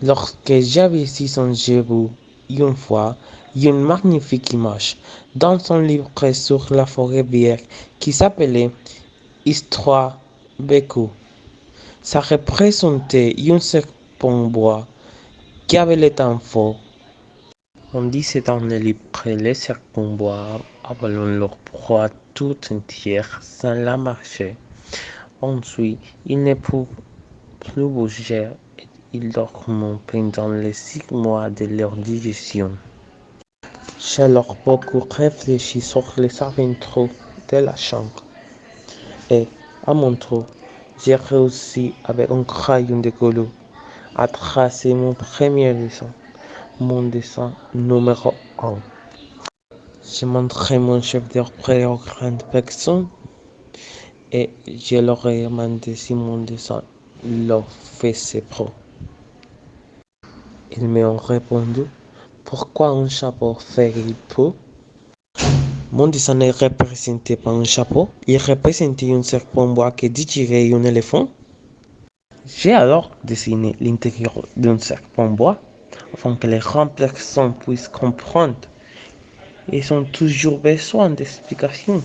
Lorsque j'avais 6 ans, j'ai vu une fois une magnifique image dans son livre sur la forêt vierge qui s'appelait Histoire Bécou. Ça représentait un serpent bois qui avait les dents fortes. On disait dans le livre que les serpents bois avalent leur proie tout entière sans la marcher. Ensuite, ils ne peuvent plus bouger et ils dorment pendant les 6 mois de leur digestion. J'ai alors beaucoup réfléchi sur les aventures de la chambre et, à mon tour, j'ai réussi avec un crayon de couleur à tracer mon dessin numéro 1. J'ai montré mon chef d'orchestre aux grandes personnes et je leur ai demandé si mon dessin leur faisait pro. Ils m'ont répondu pourquoi un chapeau fait-il peu. Mon dessin ne représentait pas un chapeau, il représentait un serpent bois qui digérait un éléphant. J'ai alors dessiné l'intérieur d'un serpent bois afin que les grandes personnes puissent comprendre. Ils ont toujours besoin d'explications.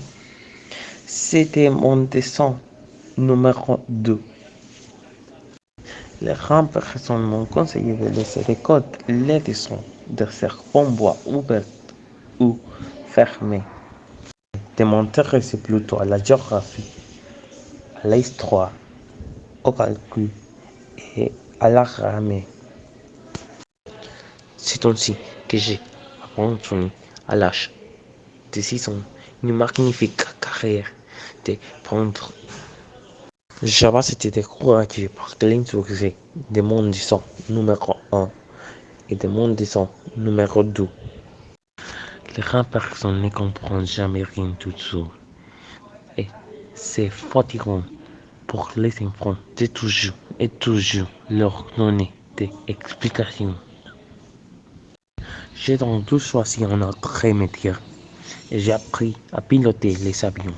C'était mon dessin numéro 2. Les grandes personnes m'ont conseillé de laisser les codes, les dessins de serpents bois ouverts ou fermés. De m'intéresser plutôt à la géographie, à l'histoire, au calcul et à la grammaire. C'est ainsi que j'ai abandonné à l'âge de 6 ans une magnifique carrière de peintre. J'avais été découragé par l'insuccès de mon dessin numéro 1 et de mon dessin numéro 2. Les grandes personnes ne comprennent jamais rien tout seul. Et c'est fatigant pour les enfants de toujours et toujours leur donner des explications. J'ai donc dû choisir un autre métier et j'ai appris à piloter les avions.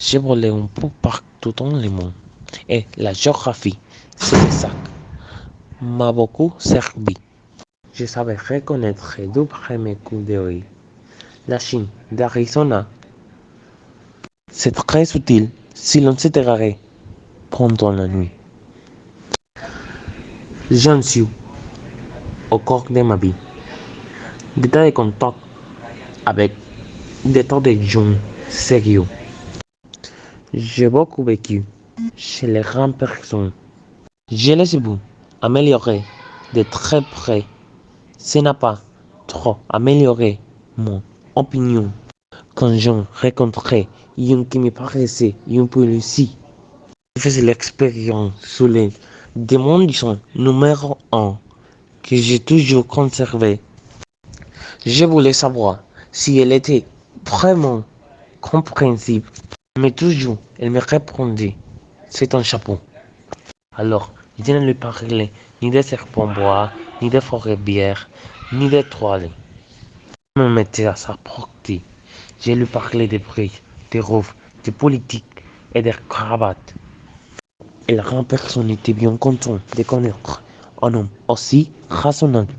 J'ai volé un peu partout dans le monde et la géographie, c'est ça, m'a beaucoup servi. Je savais reconnaître deux premiers coups d'œil. La Chine d'Arizona, c'est très utile si l'on s'égarait pendant la nuit. J'en suis au cours de ma vie. D'état de contact avec des tas de gens sérieux. J'ai beaucoup vécu chez les grandes personnes. Je les ai vus améliorer de très près. Ce n'a pas trop amélioré mon opinion quand j'en rencontrais une qui me paraissait un peu lucide. Je faisais l'expérience sous les démonitions numéro 1 que j'ai toujours conservé. Je voulais savoir si elle était vraiment compréhensible, mais toujours elle me répondait c'est un chapeau. Alors, je ne lui parlais ni de serpents bois, ni de forêt bière, ni d'étoiles. Je me mettais à sa portée. Je lui parlais des briques, des robes, de politique et des cravates. Et la grande personne était bien contente de connaître un homme aussi raisonnable.